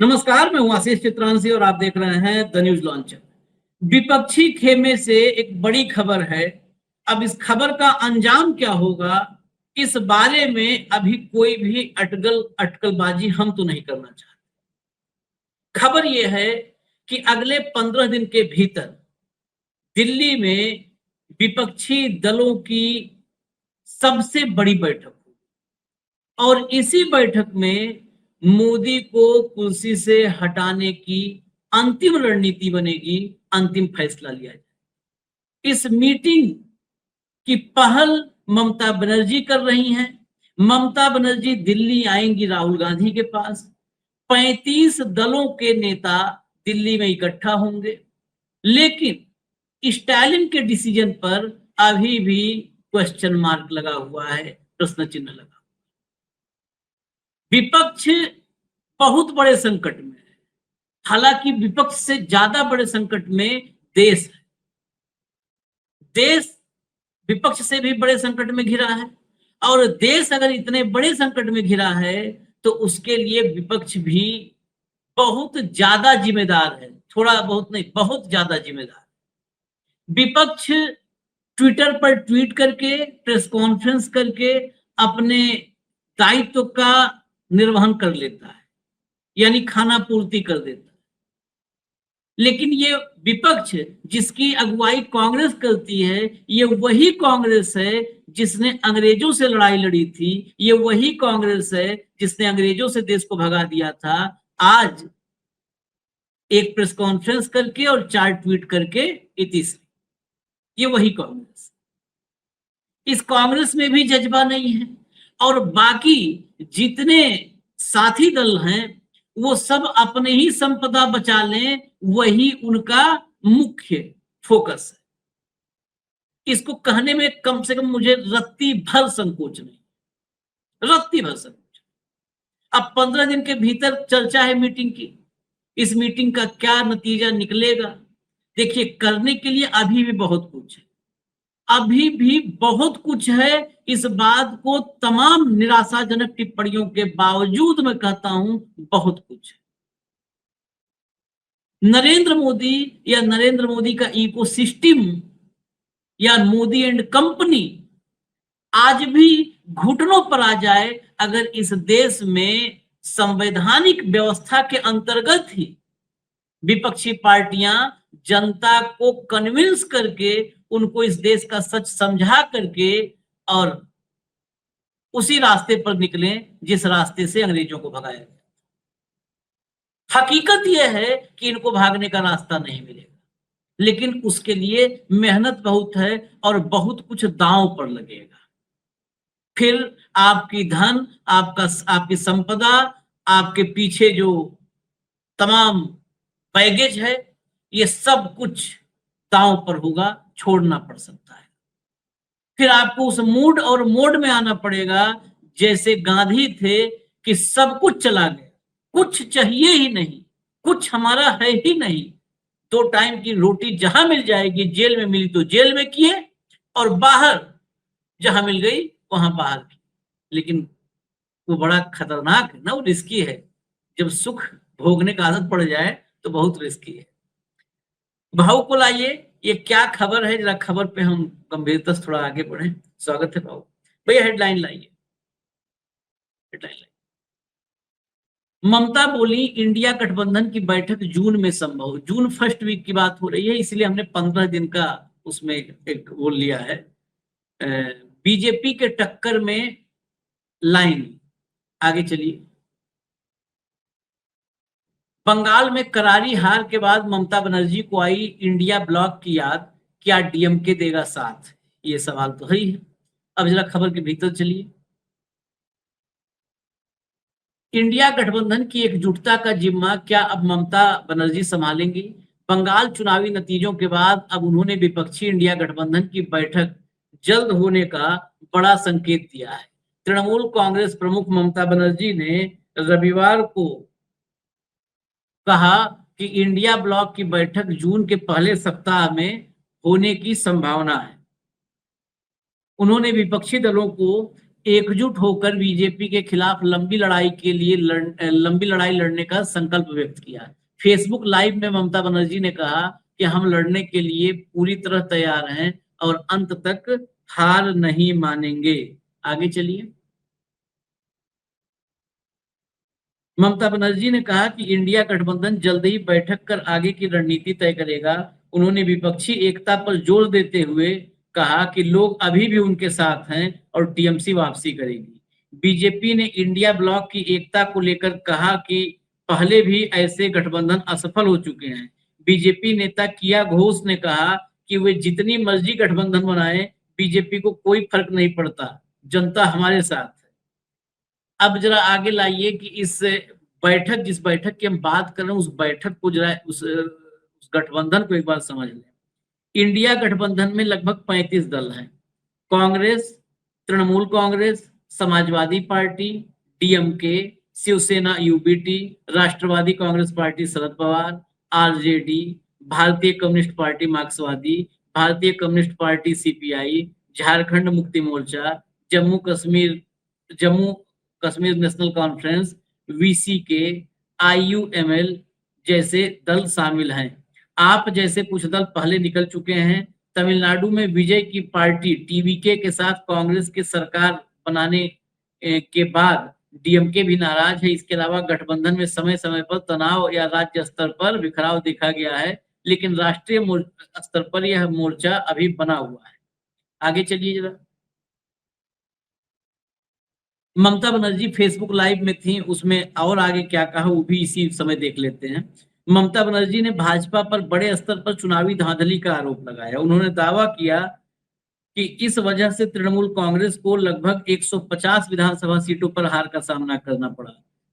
नमस्कार, मैं हूं आशीष चित्रांशी और आप देख रहे हैं द न्यूज लॉन्चर। विपक्षी खेमे से एक बड़ी खबर है। अब इस खबर का अंजाम क्या होगा, इस बारे में अभी कोई भी अटकलबाजी हम तो नहीं करना चाहते। खबर यह है कि अगले 15 दिन के भीतर दिल्ली में विपक्षी दलों की सबसे बड़ी बैठक होगी और इसी बैठक में मोदी को कुर्सी से हटाने की अंतिम रणनीति बनेगी, अंतिम फैसला लिया जाए। इस मीटिंग की पहल ममता बनर्जी कर रही हैं। ममता बनर्जी दिल्ली आएंगी राहुल गांधी के पास। 35 दलों के नेता दिल्ली में इकट्ठा होंगे, लेकिन स्टालिन के डिसीजन पर अभी भी क्वेश्चन मार्क लगा हुआ है, प्रश्न चिन्ह लगा। विपक्ष बहुत बड़े संकट में है। हालांकि विपक्ष से ज्यादा बड़े संकट में देश है। देश विपक्ष से भी बड़े संकट में घिरा है और देश अगर इतने बड़े संकट में घिरा है तो उसके लिए विपक्ष भी बहुत ज्यादा जिम्मेदार है। थोड़ा बहुत नहीं, बहुत ज्यादा जिम्मेदार। विपक्ष ट्विटर पर ट्वीट करके, प्रेस कॉन्फ्रेंस करके अपने दायित्व का निर्वहन कर लेता है, यानी खाना पूर्ति कर देता है। लेकिन ये विपक्ष जिसकी अगुवाई कांग्रेस करती है, ये वही कांग्रेस है जिसने अंग्रेजों से लड़ाई लड़ी थी। ये वही कांग्रेस है जिसने अंग्रेजों से देश को भगा दिया था। आज एक प्रेस कॉन्फ्रेंस करके और 4 ट्वीट करके इतिश्री, ये वही कांग्रेस। इस कांग्रेस में भी जज्बा नहीं है और बाकी जितने साथी दल हैं वो सब अपने ही संपदा बचा लें, वही उनका मुख्य फोकस है। इसको कहने में कम से कम मुझे रत्ती भर संकोच नहीं, रत्ती भर संकोच। अब 15 दिन के भीतर चर्चा है मीटिंग की। इस मीटिंग का क्या नतीजा निकलेगा, देखिए, करने के लिए अभी भी बहुत कुछ है, अभी भी बहुत कुछ है। इस बात को तमाम निराशाजनक टिप्पणियों के बावजूद मैं कहता हूं, बहुत कुछ है। नरेंद्र मोदी या नरेंद्र मोदी का इकोसिस्टम या मोदी एंड कंपनी आज भी घुटनों पर आ जाए अगर इस देश में संवैधानिक व्यवस्था के अंतर्गत ही विपक्षी पार्टियां जनता को कन्विंस करके, उनको इस देश का सच समझा करके और उसी रास्ते पर निकलें जिस रास्ते से अंग्रेजों को भगाया गया। हकीकत यह है कि इनको भागने का रास्ता नहीं मिलेगा, लेकिन उसके लिए मेहनत बहुत है और बहुत कुछ दांव पर लगेगा। फिर आपकी धन, आपकी संपदा, आपके पीछे जो तमाम बैगेज है, ये सब कुछ दांव पर होगा, छोड़ना पड़ सकता है। फिर आपको उस मूड और मोड में आना पड़ेगा जैसे गांधी थे कि सब कुछ चला गया, कुछ चाहिए ही नहीं, कुछ हमारा है ही नहीं। 2 टाइम की रोटी जहां मिल जाएगी, जेल में मिली तो जेल में किए और बाहर जहां मिल गई वहां बाहर की। लेकिन वो बड़ा खतरनाक है ना, वो रिस्की है। जब सुख भोगने का आदत पड़ जाए तो बहुत रिस्की है। भाव को लाइए, ये क्या खबर है, जरा खबर पे हम गंभीरता से थोड़ा आगे बढ़े। स्वागत है भाव भैया, हेडलाइन लाइए, हेडलाइन लाइए। ममता बोली इंडिया गठबंधन की बैठक जून में संभव। जून फर्स्ट वीक की बात हो रही है, इसलिए हमने 15 दिन का उसमें एक वो लिया है। बीजेपी के टक्कर में लाइन, आगे चलिए। बंगाल में करारी हार के बाद ममता बनर्जी को आई इंडिया ब्लॉक की याद, क्या डीएमके देगा साथ, ये सवाल तो है ही है। अब जरा खबर के भीतर चलिए। इंडिया गठबंधन की एकजुटता का जिम्मा क्या अब ममता बनर्जी संभालेंगी? बंगाल चुनावी नतीजों के बाद अब उन्होंने विपक्षी इंडिया गठबंधन की बैठक जल्द होने का बड़ा संकेत दिया है। तृणमूल कांग्रेस प्रमुख ममता बनर्जी ने रविवार को कहा कि इंडिया ब्लॉक की बैठक जून के पहले सप्ताह में होने की संभावना है। उन्होंने विपक्षी दलों को एकजुट होकर बीजेपी के खिलाफ लंबी लड़ाई लड़ने का संकल्प व्यक्त किया। फेसबुक लाइव में ममता बनर्जी ने कहा कि हम लड़ने के लिए पूरी तरह तैयार हैं और अंत तक हार नहीं मानेंगे। आगे चलिए। ममता बनर्जी ने कहा कि इंडिया गठबंधन जल्द ही बैठक कर आगे की रणनीति तय करेगा। उन्होंने विपक्षी एकता पर जोर देते हुए कहा कि लोग अभी भी उनके साथ हैं और टीएमसी वापसी करेगी। बीजेपी ने इंडिया ब्लॉक की एकता को लेकर कहा कि पहले भी ऐसे गठबंधन असफल हो चुके हैं। बीजेपी नेता किया घोष ने कहा कि वे जितनी मर्जी गठबंधन बनाए, बीजेपी को कोई फर्क नहीं पड़ता, जनता हमारे साथ है। अब जरा आगे लाइए कि जिस बैठक की हम बात कर रहे हैं, उस बैठक को जरा उस गठबंधन को एक बार समझ लें। इंडिया गठबंधन में लगभग 35 दल हैं। Congress, Trinamool Congress, Samajwadi party, DMK, Shiv Sena UBT, Rashtravadi Congress party Sharad Pawar, RJD, भारतीय कम्युनिस्ट पार्टी मार्क्सवादी, भारतीय communist party CPI, Jharkhand Mukti Morcha, Jammu Kashmir national conference, VCK, IUML जैसे दल शामिल हैं। आप जैसे कुछ दल पहले निकल चुके हैं। तमिलनाडु में विजय की पार्टी टीवीके के साथ कांग्रेस के सरकार बनाने के बाद डीएमके भी नाराज है। इसके अलावा गठबंधन में समय समय पर तनाव या राज्य स्तर पर बिखराव देखा गया है, लेकिन राष्ट्रीय स्तर पर यह मोर्चा अभी बना हुआ है। आगे चलिए जरा। ममता बनर्जी फेसबुक लाइव में थी, उसमें और आगे क्या कहा वो भी इसी समय देख लेते हैं। ममता बनर्जी ने भाजपा पर बड़े स्तर पर चुनावी धांधली का आरोप लगाया। उन्होंने दावा किया कि इस वजह से तृणमूल कांग्रेस को लगभग 150 विधानसभा सीटों पर हार का सामना करना पड़ा,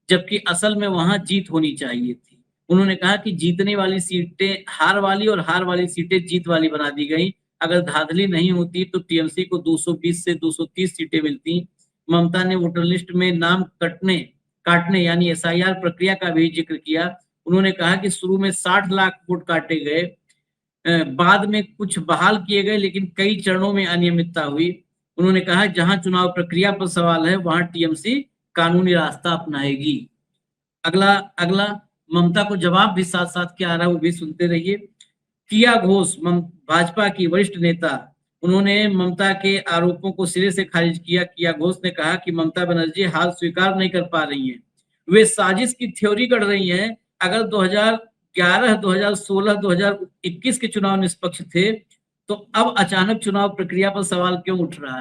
जबकि असल में वहां जीत होनी चाहिए थी। उन्होंने कहा कि जीतने वाली सीटें हार वाली और हार वाली सीटें जीत वाली बना दी गई। अगर धांधली नहीं होती तो टीएमसी को 220 से 230 सीटें मिलती। ममता ने वोटर लिस्ट में नाम काटने यानी एसआईआर प्रक्रिया का भी जिक्र किया। उन्होंने कहा कि शुरू में 60 लाख वोट काटे गए, बाद में कुछ बहाल किए गए, लेकिन कई चरणों में अनियमितता हुई। उन्होंने कहा जहां चुनाव प्रक्रिया पर सवाल है वहां टीएमसी कानूनी रास्ता अपनाएगी। अगला ममता को जवाब भी साथ साथ क्या आ रहा है वो भी सुनते रहिए। किया घोष, भाजपा की वरिष्ठ नेता, उन्होंने ममता के आरोपों को सिरे से खारिज किया। किया घोष ने कहा कि ममता बनर्जी हार स्वीकार नहीं कर पा रही हैं, वे साजिश की थ्योरी गढ़ रही हैं। अगर 2011, 2016, 2021 के चुनाव निष्पक्ष थे तो अब अचानक चुनाव प्रक्रिया पर सवाल क्यों उठ रहा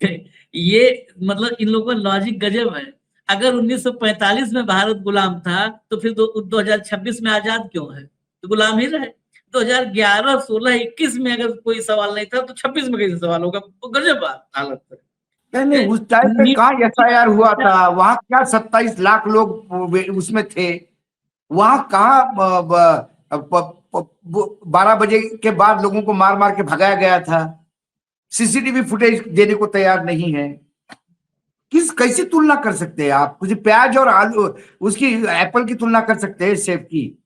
है? ये मतलब इन लोगों का लॉजिक गजब है। अगर 1945 में भारत गुलाम था तो फिर 2026 में आजाद क्यों है? तो गुलाम ही रहे। 2011, 16, 21 में अगर कोई सवाल नहीं था तो 26 में कैसे सवाल होगा? तो गजब हालत है। नहीं, उस टाइम पे कहाँ एफआईआर हुआ था? वहां क्या 27 लाख लोग उसमें थे? वहां कहाँ 12 बजे के बाद लोगों को मार मार के भगाया गया था? सीसीटीवी फुटेज देने को तैयार नहीं है। कैसे तुलना कर सकते हैं आप? कुछ प्याज और आलू, उसकी एप्पल की तुलना कर सकते हैं सेब की?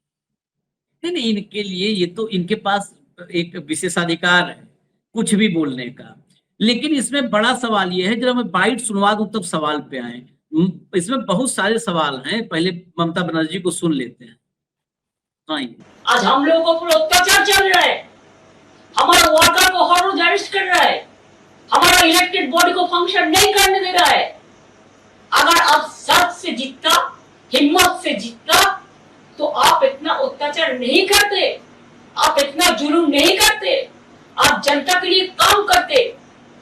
नहीं, इनके लिए ये तो इनके पास एक विशेषाधिकार है कुछ भी बोलने का, लेकिन इसमें बड़ा सवाल ये है, जब मैं बाइट सुनवा दूं तब सवाल पे आए। इसमें बहुत सारे सवाल हैं, पहले ममता बनर्जी को सुन लेते हैं। आज हम लोगों पर अत्याचार चल रहा है, हमारा वर्कर को हर रोज अरेस्ट कर रहा है, हमारा इलेक्टेड बॉडी को फंक्शन नहीं करने दे रहा है। अगर आप सच से जीतता, हिम्मत से जीतता, तो आप इतना अत्याचार नहीं करते, आप इतना जुल्म नहीं करते, आप जनता के लिए काम करते।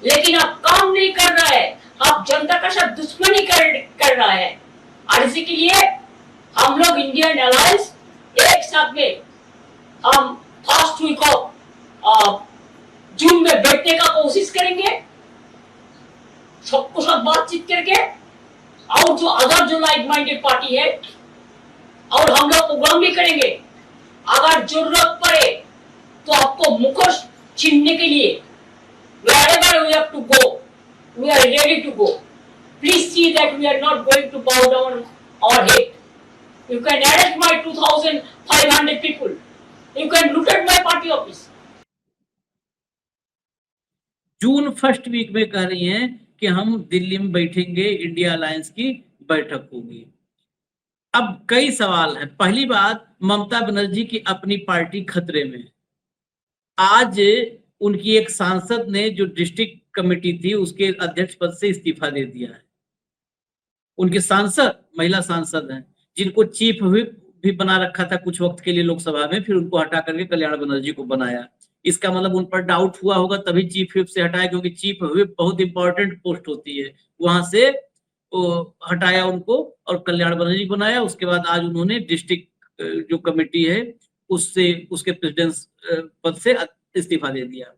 लेकिन आप काम नहीं कर रहा है, आप जनता का साथ दुश्मनी कर रहा है। और इसी के लिए हम लोग इंडियन अलायंस एक साथ में हम फर्स्ट वीक ऑफ जून में बैठने का कोशिश करेंगे, सबको साथ बातचीत करके। और जो अदर जो लाइक माइंडेड पार्टी है, और हम लोग प्रोग्राम भी करेंगे। अगर जरूरत पड़े तो आपको मुखोश छीनने के लिए wherever we have to go, we are ready to go. Please see that we are not going to bow down our head. You can arrest my 2,500 people. You can loot at my party office. June first week में कह रही हैं कि हम दिल्ली में बैठेंगे, India alliance की बैठक होगी। अब कई सवाल हैं। पहली बात, ममता बनर्जी की अपनी पार्टी खतरे में है। आज उनकी एक सांसद ने, जो डिस्ट्रिक्ट कमेटी थी उसके अध्यक्ष पद से इस्तीफा दे दिया है। उनके सांसद महिला सांसद हैं, जिनको चीफ व्हिप भी बना रखा था कुछ वक्त के लिए लोकसभा में, फिर उनको हटा करके कल्याण बनर्जी को बनाया। इसका मतलब उन पर डाउट हुआ होगा, तभी चीफ व्हिप से हटाया, क्योंकि चीफ व्हिप बहुत इंपॉर्टेंट पोस्ट होती है। वहां से हटाया उनको और कल्याण बनर्जी बनाया। उसके बाद आज उन्होंने डिस्ट्रिक्ट जो कमेटी है उससे, उसके प्रेसिडेंट पद से इस्तीफा दे दिया।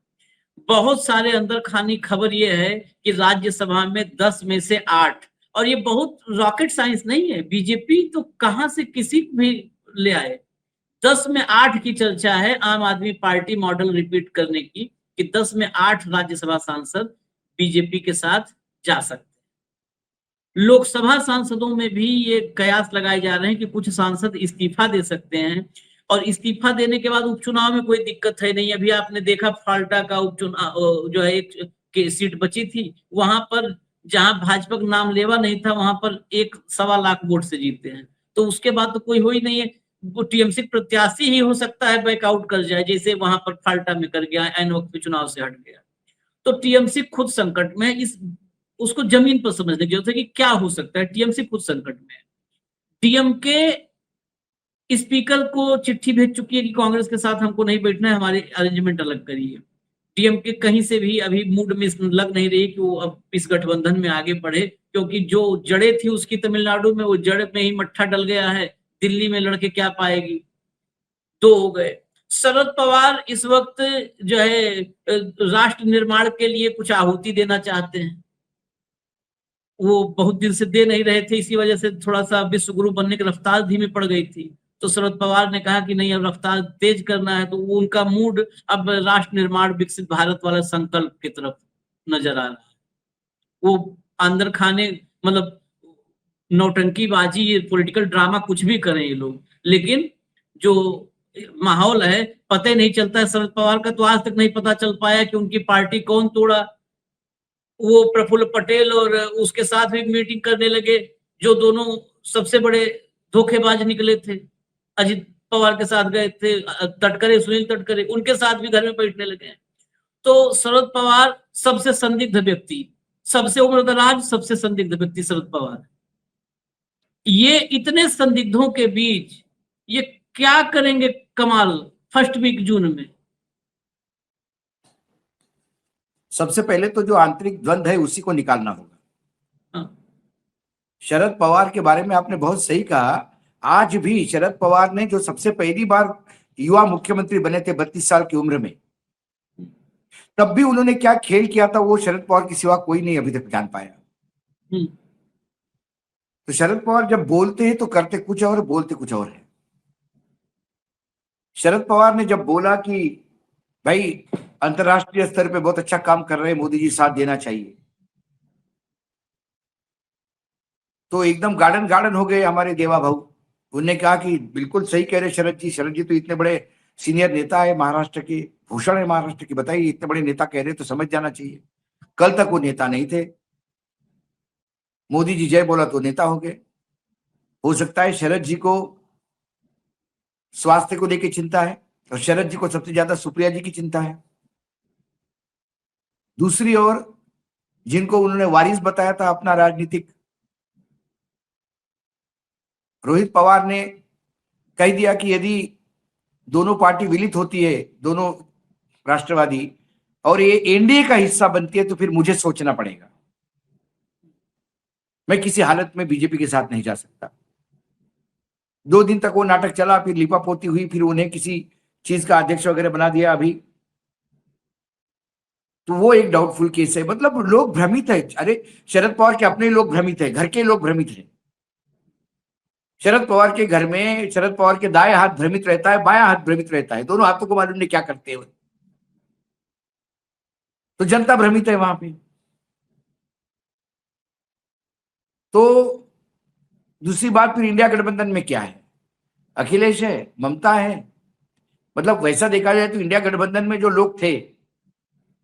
बहुत सारे अंदर खानी खबर ये है कि राज्यसभा में 10 में से 8, और ये बहुत रॉकेट साइंस नहीं है, बीजेपी तो कहां से किसी भी ले आए। 10 में 8 की चर्चा है आम आदमी पार्टी मॉडल रिपीट करने की, कि 10 में 8 राज्यसभा सांसद बीजेपी के साथ जा सकते हैं। लोकसभा सांसदों में भी ये कयास लगाए जा रहे हैं कि कुछ सांसद इस्तीफा दे सकते हैं, और इस्तीफा देने के बाद उपचुनाव में कोई दिक्कत है नहीं। अभी आपने देखा फाल्टा का उपचुनाव जो है, एक सीट बची थी, वहां पर जहां भाजपा का नाम लेवा नहीं था, वहां पर 1.25 लाख वोट से जीते हैं। तो उसके बाद तो कोई हो ही नहीं है। वो टीएमसी प्रत्याशी ही हो सकता है बैकआउट कर जाए, जैसे वहां पर फाल्टा में कर गया, एन वक्त पे चुनाव से हट गया। तो टीएमसी खुद संकट में है। इस उसको जमीन पर समझने की जरूरत है कि क्या हो सकता है। टीएमसी खुद संकट में है। डीएमके स्पीकर को चिट्ठी भेज चुकी है कि कांग्रेस के साथ हमको नहीं बैठना है, हमारे अरेंजमेंट अलग करिए। डीएमके कहीं से भी अभी मूड में लग नहीं रही कि वो अब इस गठबंधन में आगे बढ़े, क्योंकि जो जड़े थी उसकी तमिलनाडु में, वो जड़ में ही मट्ठा डल गया है। दिल्ली में लड़के क्या पाएगी। 2 हो गए। शरद पवार इस वक्त जो है राष्ट्र निर्माण के लिए कुछ आहुति देना चाहते हैं। वो बहुत दिन से दे नहीं रहे थे, इसी वजह से थोड़ा सा विश्व गुरु बनने की रफ्तार धीमी पड़ गई थी। तो शरद पवार ने कहा कि नहीं, अब रफ्तार तेज करना है। तो वो उनका मूड अब राष्ट्र निर्माण, विकसित भारत वाला संकल्प की तरफ नजर आ रहा है। वो अंदर खाने, मतलब नौटंकीबाजी, ये पॉलिटिकल ड्रामा कुछ भी करें ये लोग, लेकिन जो माहौल है पता ही नहीं चलता है। शरद पवार का तो आज तक नहीं पता चल पाया कि उनकी पार्टी कौन तोड़ा। वो प्रफुल्ल पटेल और उसके साथ भी मीटिंग करने लगे, जो दोनों सबसे बड़े धोखेबाज निकले थे। अजित पवार के साथ गए थे, तटकरे, सुनील तटकरे, उनके साथ भी घर में बैठने लगे। तो शरद पवार सबसे संदिग्ध व्यक्ति, सबसे उम्रदराज, सबसे संदिग्ध व्यक्ति शरद पवार। ये इतने संदिग्धों के बीच ये क्या करेंगे कमाल फर्स्ट वीक जून में। सबसे पहले तो जो आंतरिक द्वंद्व है उसी को निकालना होगा। हाँ। शरद पवार के बारे में आपने बहुत सही कहा। आज भी शरद पवार ने, जो सबसे पहली बार युवा मुख्यमंत्री बने थे 32 साल की उम्र में, तब भी उन्होंने क्या खेल किया था वो शरद पवार के सिवा कोई नहीं अभी तक जान पाया। तो शरद पवार जब बोलते हैं तो करते कुछ और, बोलते कुछ और है। शरद पवार ने जब बोला कि भाई अंतरराष्ट्रीय स्तर पे बहुत अच्छा काम कर रहे हैं, मोदी जी साथ देना चाहिए, तो एकदम गार्डन गार्डन हो गए हमारे देवा भाऊ। उन्होंने कहा कि बिल्कुल सही कह रहे शरद जी तो इतने बड़े सीनियर नेता है महाराष्ट्र के, भूषण है महाराष्ट्र की, बताइए इतने बड़े नेता कह रहे तो समझ जाना चाहिए। कल तक वो नेता नहीं थे, मोदी जी जय बोला तो नेता हो गए। हो सकता है शरद जी को स्वास्थ्य को लेकर चिंता है, और शरद जी को सबसे ज्यादा सुप्रिया जी की चिंता है। दूसरी ओर जिनको उन्होंने वारिस बताया था अपना राजनीतिक, रोहित पवार ने कह दिया कि यदि दोनों पार्टी विलित होती है, दोनों राष्ट्रवादी, और ये एनडीए का हिस्सा बनती है, तो फिर मुझे सोचना पड़ेगा, मैं किसी हालत में बीजेपी के साथ नहीं जा सकता। 2 दिन तक वो नाटक चला, फिर लिपापोती हुई, फिर उन्हें किसी चीज का अध्यक्ष वगैरह बना दिया अभी। तो वो एक डाउटफुल केस है। मतलब लोग भ्रमित है। अरे शरद पवार के अपने लोग भ्रमित है, घर के लोग भ्रमित है। शरद पवार के घर में शरद पवार के दाएं हाथ भ्रमित रहता है, बायां हाथ भ्रमित रहता है, दोनों हाथों को मालूम नहीं क्या करते हैं। तो जनता भ्रमित है वहां पे। तो दूसरी बात, फिर इंडिया गठबंधन में क्या है? अखिलेश है, ममता है। मतलब वैसा देखा जाए तो इंडिया गठबंधन में जो लोग थे,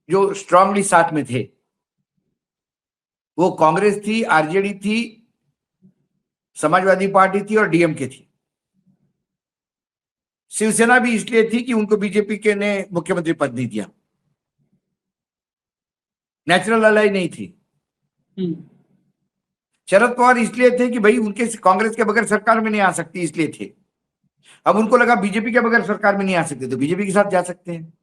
जो स्ट्रांगली साथ में थे, वो कांग्रेस थी, आरजेडी थी, समाजवादी पार्टी थी और डीएमके थी। शिवसेना भी इसलिए थी कि उनको बीजेपी के ने मुख्यमंत्री पद नहीं दिया, नेचुरल अलाई नहीं थी। शरद पवार इसलिए थे कि भाई उनके कांग्रेस के बगैर सरकार में नहीं आ सकती, इसलिए थे। अब उनको लगा बीजेपी के बगैर सरकार में नहीं आ सकते तो बीजेपी के साथ जा सकते हैं।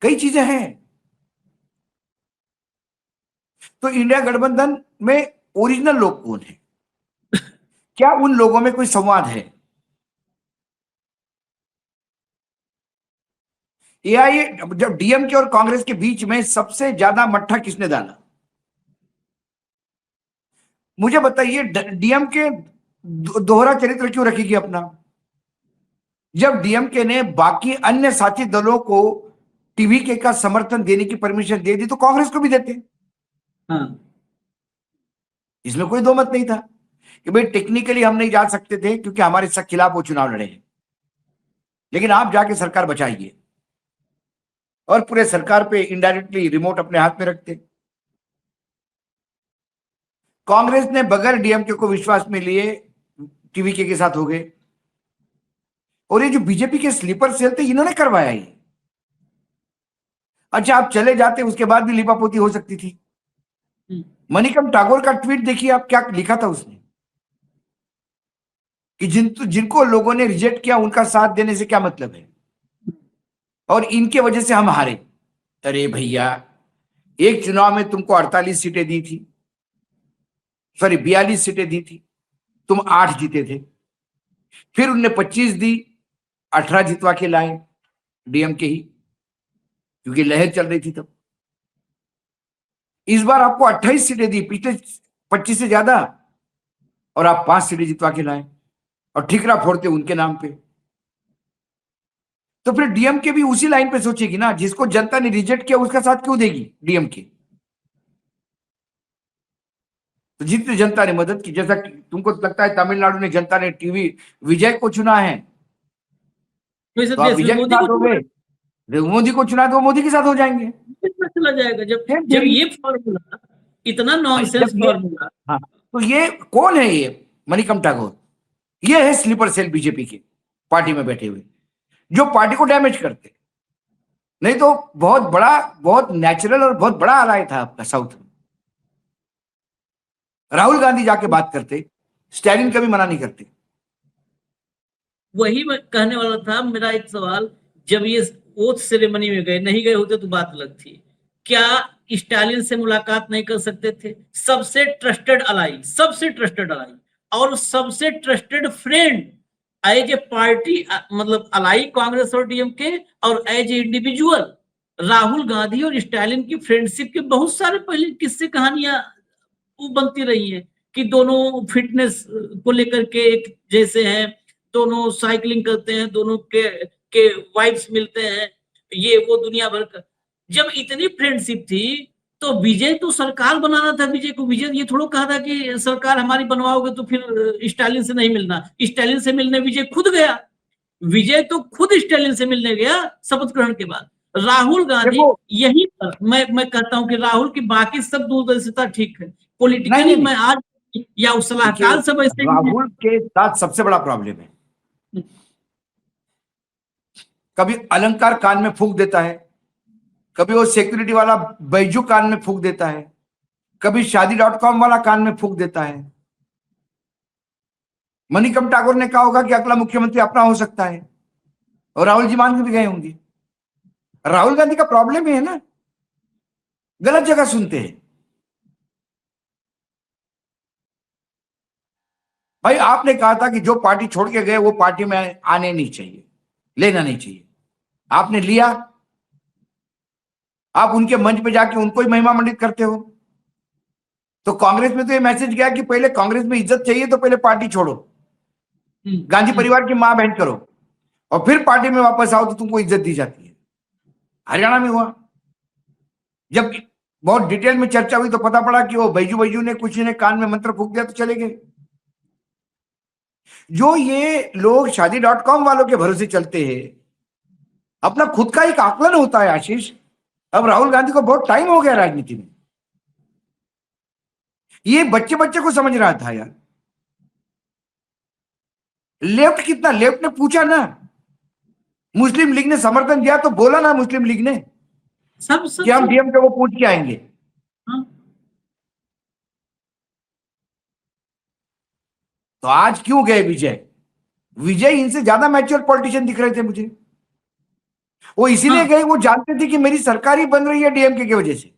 कई चीजें हैं। तो इंडिया गठबंधन में ओरिजिनल लोग कौन है? क्या उन लोगों में कोई संवाद है? एआईए, जब डीएमके और कांग्रेस के बीच में सबसे ज्यादा मट्ठा किसने डाला? मुझे बताइए, डीएमके दोहरा चरित्र क्यों रखेगी अपना? जब डीएमके ने बाकी अन्य साथी दलों को टीवीके का समर्थन देने की परमिशन दे दी तो कांग्रेस को भी देते। हाँ। इसमें कोई दो मत नहीं था कि भाई टेक्निकली हम नहीं जा सकते थे क्योंकि हमारे खिलाफ वो चुनाव लड़े हैं, लेकिन आप जाके सरकार बचाइए, और पूरे सरकार पे इनडायरेक्टली रिमोट अपने हाथ में रखते। कांग्रेस ने बगैर डीएमके को विश्वास में लिए टीवीके के साथ हो गए, और ये जो बीजेपी के स्लीपर सेल थे इन्होंने करवाया ये। अच्छा, आप चले जाते उसके बाद भी लिपापोती हो सकती थी। मणिकम टागोर का ट्वीट देखिए आप, क्या लिखा था उसने कि जिनको लोगों ने रिजेक्ट किया उनका साथ देने से क्या मतलब है, और इनके वजह से हम हारे। अरे भैया, एक चुनाव में तुमको 48 सीटें दी थी, सॉरी 42 सीटें दी थी, तुम 8 जीते थे। फिर उनने 25 दी, 18 जितवा के लाए डीएमके ही, क्योंकि लहर चल रही थी तब। इस बार आपको 28 सीटें दी, पिछले 25 से ज्यादा, और आप 5 सीटें जितवा के लाए और ठिकरा फोड़ते उनके नाम पे। तो फिर डीएमके भी उसी लाइन पे सोचेगी ना, जिसको जनता ने रिजेक्ट किया उसका साथ क्यों देगी डीएमके? तो जितनी जनता ने मदद की, जैसा तुमको लगता है तमिलनाडु ने जनता ने टीवी विजय को चुना है, तो आप विजय के साथ हो गए। मोदी को चुना तो मोदी के साथ हो जाएंगे। चला जाएगा। जब ये फॉर्मूला, इतना नॉनसेंस फॉर्मूला। हाँ, तो ये कौन है? ये मणिकम टागोर, ये है स्लीपर सेल बीजेपी के पार्टी में बैठे हुए, जो पार्टी को डैमेज करते। नहीं तो बहुत बड़ा, बहुत नेचुरल और बहुत बड़ा अलाय था आपका साउथ में। राहुल गांधी जाके बात करते, स्टैलिन कभी मना नहीं करते। वही मैं कहने वाला था। मेरा एक सवाल, जब ये ओथ सेरेमनी में गए, नहीं गए होते तो बात अलग थी, क्या स्टालिन से मुलाकात नहीं कर सकते थे? सबसे ट्रस्टेड अलाई, सबसे ट्रस्टेड अलाई और सबसे trusted friend as a party, मतलब अलाई कांग्रेस और डीएमके, और as a individual Rahul Gandhi और स्टालिन की फ्रेंडशिप के बहुत सारे पहले किस्से कहानियां वो बनती रही है कि दोनों फिटनेस को लेकर के एक जैसे हैं, दोनों साइकिलिंग करते हैं, दोनों के वाइफ्स मिलते हैं, ये वो दुनिया भर का। जब इतनी फ्रेंडशिप थी तो विजय तो सरकार बनाना था। विजय को, विजय ये थोड़ा कहा था कि सरकार हमारी बनवाओगे तो फिर स्टालिन से नहीं मिलना। स्टालिन से मिलने विजय खुद गया। विजय तो खुद स्टालिन से मिलने गया शपथ ग्रहण के बाद। राहुल गांधी यही पर मैं कहता हूं कि राहुल की बाकी सब दूरदर्शिता ठीक है, पॉलिटिकली मैं आज या उस सलाहकार सब ऐसे। राहुल के साथ सबसे बड़ा प्रॉब्लम है, कभी अलंकार कान में फूंक देता है, कभी वो सिक्योरिटी वाला बैजू कान में फूंक देता है, कभी शादी.com वाला कान में फूंक देता है। मणिकम टागोर ने कहा होगा कि अगला मुख्यमंत्री अपना हो सकता है, और राहुल जी मान के भी गए होंगे। राहुल गांधी का प्रॉब्लम है ना, गलत जगह सुनते हैं। भाई आपने कहा था कि जो पार्टी छोड़ के गए वो पार्टी में आने नहीं चाहिए, लेना नहीं चाहिए, आपने लिया। आप उनके मंच पे जाके उनको ही महिमा मंडित करते हो। तो कांग्रेस में तो ये मैसेज गया कि पहले कांग्रेस में इज्जत चाहिए तो पहले पार्टी छोड़ो, गांधी परिवार की मां बहन करो, और फिर पार्टी में वापस आओ तो तुमको इज्जत दी जाती है। हरियाणा में हुआ, जब बहुत डिटेल में चर्चा हुई तो पता पड़ा कि वो बैजू ने कुछ ने कान में मंत्र फूंक दिया तो चले गए। जो ये लोग शादी.com वालों के भरोसे चलते हैं, अपना खुद का एक आकलन होता है आशीष अब राहुल गांधी को बहुत टाइम हो गया राजनीति में, ये बच्चे बच्चे को समझ रहा था यार। लेफ्ट कितना, लेफ्ट ने पूछा ना, मुस्लिम लीग ने समर्थन दिया तो बोला ना मुस्लिम लीग ने सब सब कि हम सब डीएमके को पूछ के आएंगे। हाँ। तो आज क्यों गए विजय? विजय इनसे ज्यादा मैच्योर पॉलिटिशियन दिख रहे थे मुझे। वो इसीलिए हाँ। गए, वो जानते थे कि मेरी सरकार ही बन रही है डीएमके की वजह से।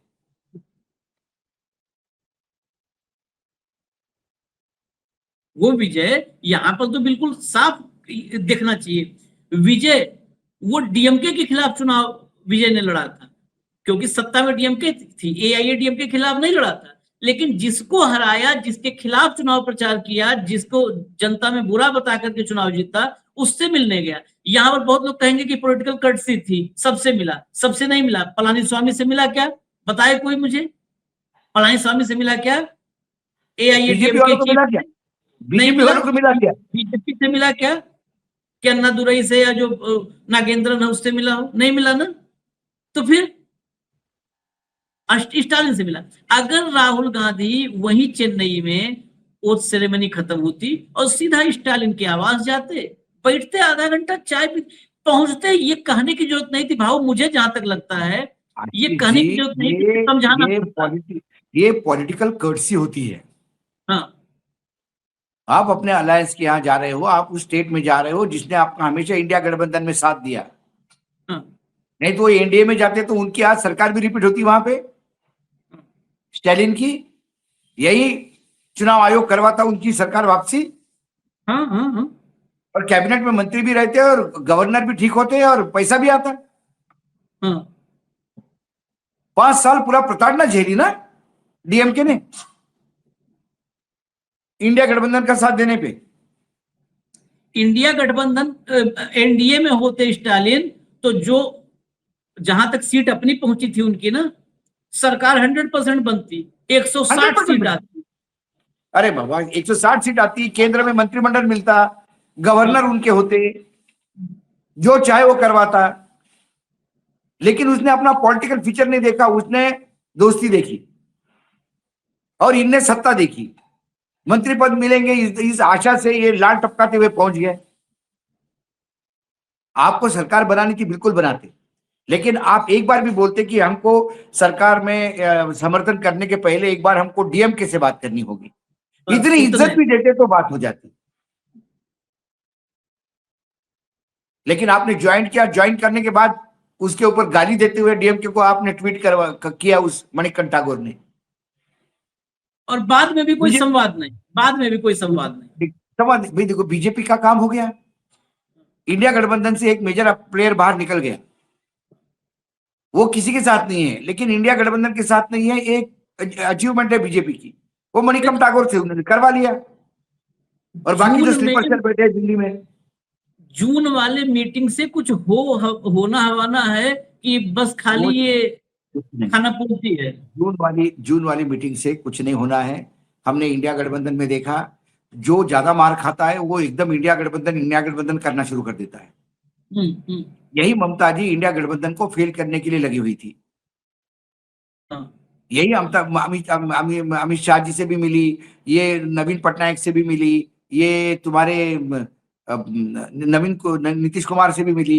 वो विजय यहाँ पर तो बिल्कुल साफ देखना चाहिए। विजय वो डीएमके के खिलाफ चुनाव विजय ने लड़ा था, क्योंकि सत्ता में डीएमके थी, एआईएडीएमके के खिलाफ नहीं लड़ा था। लेकिन जिसको हराया, जिसके खिलाफ चुनाव प्रचार किया, जिसको जनता में बुरा बता करके चुनाव जीता, उससे मिलने गया। यहाँ पर बहुत लोग कहेंगे कि पॉलिटिकल कर्टसी थी, सबसे मिला। सबसे नहीं मिला। पलानीस्वामी से मिला क्या? बताए कोई मुझे। पलानीस्वामी से मिला क्या? बीजेपी एआईएडीएमके वालों को की मिला क्या? नहीं बीजेपी मिला। वालों को मिला क्या? बीजेपी से मिला क्या? क्या अन्नादुरई से या जो नागेंद्रन है उससे मिला हो? नहीं मिला ना। तो फिर स्टालिन से मिला। अगर राहुल गांधी वहीं चेन्नई में ओथ सेरेमनी खत्म होती और सीधा स्टालिन के आवास जाते, बैठते आधा घंटा चाय पी, पहुंचते, ये कहने की जरूरत नहीं थी भाव। मुझे जहां तक लगता है ये आशीष कहने जी, की जरूरत नहीं थी, समझाना पड़ता। ये पॉलिटिकल कर्टसी होती है। हाँ आप अपने अलायंस के यहाँ जा रहे हो, आप उस स्टेट में जा रहे हो जिसने आपका हमेशा इंडिया गठबंधन में साथ दिया। हाँ नहीं तो वो एनडीए में जाते तो उनकी आज सरकार भी रिपीट होती वहां पे, स्टालिन की। यही चुनाव आयोग करवाता उनकी सरकार वापसी, हाँ हाँ हाँ और कैबिनेट में मंत्री भी रहते हैं और गवर्नर भी ठीक होते हैं और पैसा भी आता है। हाँ। 5 साल पूरा प्रताड़ना झेली ना डीएमके ने इंडिया गठबंधन का साथ देने पे। इंडिया गठबंधन एनडीए में होते स्टालिन तो जो जहां तक सीट अपनी पहुंची थी उनकी ना, सरकार 100% बनती, 160 100% सीट आती। अरे बाबा 160 सीट आती, केंद्र में मंत्रिमंडल मिलता, गवर्नर उनके होते, जो चाहे वो करवाता। लेकिन उसने अपना पॉलिटिकल फीचर नहीं देखा, उसने दोस्ती देखी और इनने सत्ता देखी। मंत्री पद मिलेंगे इस आशा से ये लाल टपकाते हुए पहुंच गए। आपको सरकार बनानी थी, बिल्कुल बनाते, लेकिन आप एक बार भी बोलते कि हमको सरकार में समर्थन करने के पहले एक बार हमको डीएमके से बात करनी होगी, इतनी इज्जत भी देते तो बात हो जाती। लेकिन आपने ज्वाइन किया, ज्वाइन करने के बाद उसके ऊपर गाली देते हुए डीएमके को आपने ट्वीट किया उस मणिकंठ ठाकुर ने, और बाद में भी कोई संवाद नहीं, बाद में भी कोई संवाद नहीं। संवाद भाई देखो, बीजेपी का काम हो गया, इंडिया गठबंधन से एक मेजर प्लेयर बाहर निकल गया, वो किसी के साथ नहीं है, लेकिन इंडिया गठबंधन के साथ नहीं है। एक अचीवमेंट है बीजेपी की, वो मणिकंठ ठाकुर से उन्होंने करवा लिया, और बाकी जो स्लीपर सेल बैठे हैं दिल्ली में। जून वाले मीटिंग से कुछ होना हवाना है कि बस खाली ये खाना पूर्ति है? जून वाली मीटिंग से कुछ नहीं होना है। हमने इंडिया गठबंधन में देखा, जो ज्यादा मार खाता है वो एकदम इंडिया गठबंधन करना शुरू कर देता है। यही ममता जी इंडिया गठबंधन को फेल करने के लिए लगी हुई थी। यही अमित शाह जी से भी मिली, ये नवीन पटनायक से भी मिली, ये तुम्हारे नीतीश कुमार से भी मिली।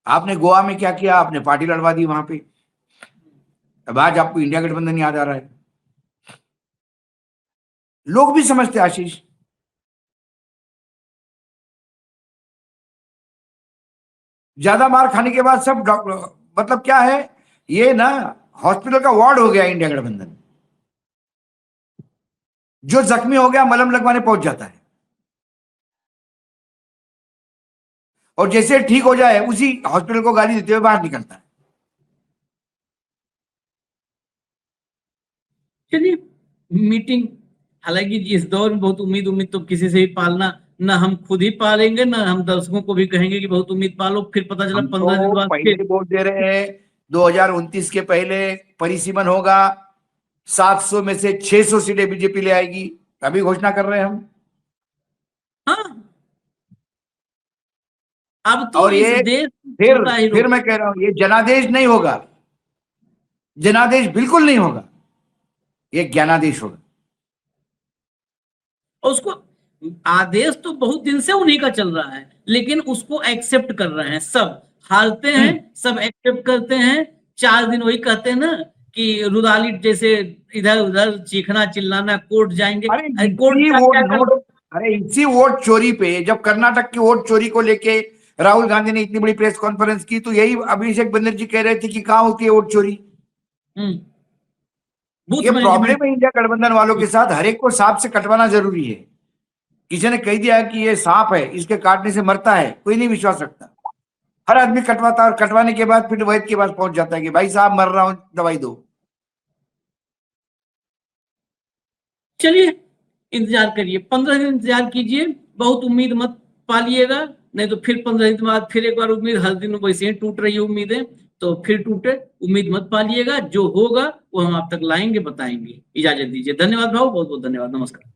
आपने गोवा में क्या किया? आपने पार्टी लड़वा दी वहां पे। अब आज आपको इंडिया गठबंधन याद आ रहा है। लोग भी समझते आशीष, ज्यादा मार खाने के बाद सब डॉक्टर, मतलब क्या है ये ना, हॉस्पिटल का वार्ड हो गया इंडिया गठबंधन। जो जख्मी हो गया मलहम लगवाने पहुंच जाता है, और जैसे ठीक हो जाए उसी हॉस्पिटल को गाली देते हुए बाहर निकलता है। चलिए, मीटिंग, हालांकि इस दौर में बहुत उम्मीद तो किसी से भी पालना, ना हम खुद ही पालेंगे, ना हम दर्शकों को भी कहेंगे कि बहुत उम्मीद पालो, फिर पता चला 15 दिन बाद पहले बोल दे रहे हैं 2029 के पहले परिसीमन होगा, 700 में से 600 सीटें बीजेपी ले आएगी, अभी घोषणा कर रहे हैं हम। हाँ, अब तो और इस ये देश फिर मैं कह रहा हूं, ये जनादेश नहीं होगा, जनादेश बिल्कुल नहीं होगा, ये ज्ञानादेश होगा। उसको आदेश तो बहुत दिन से उन्हीं का चल रहा है, लेकिन उसको एक्सेप्ट कर रहे हैं सब, हालते हैं सब एक्सेप्ट करते हैं। 4 दिन वही कहते हैं ना कि रुदाली जैसे इधर उधर चीखना चिल्लाना, कोर्ट जाएंगे। इसी वोट चोरी पे, जब कर्नाटक की वोट चोरी को लेके राहुल गांधी ने इतनी बड़ी प्रेस कॉन्फ्रेंस की, तो यही अभिषेक बनर्जी कह रहे थे कि कहाँ होती है वोट चोरी। ये प्रॉब्लम है इंडिया गठबंधन वालों के साथ, हर एक को सांप से कटवाना जरूरी है। किसी ने कह दिया कि ये सांप है, इसके काटने से मरता है, कोई नहीं विश्वास रखता। हर आदमी कटवाता है, और कटवाने के बाद फिर वैद्य के पास पहुंच जाता है कि भाई साहब मर रहा हूं, दवाई दो। चलिए इंतजार करिए, 15 दिन इंतजार कीजिए, बहुत उम्मीद मत पालिएगा, नहीं तो फिर 15 दिन बाद फिर एक बार उम्मीद, हर दिन वैसे ही टूट रही है उम्मीदें, तो फिर टूटे, उम्मीद मत पालिएगा। जो होगा वो हम आप तक लाएंगे, बताएंगे। इजाजत दीजिए, धन्यवाद भाव, बहुत बहुत धन्यवाद, नमस्कार।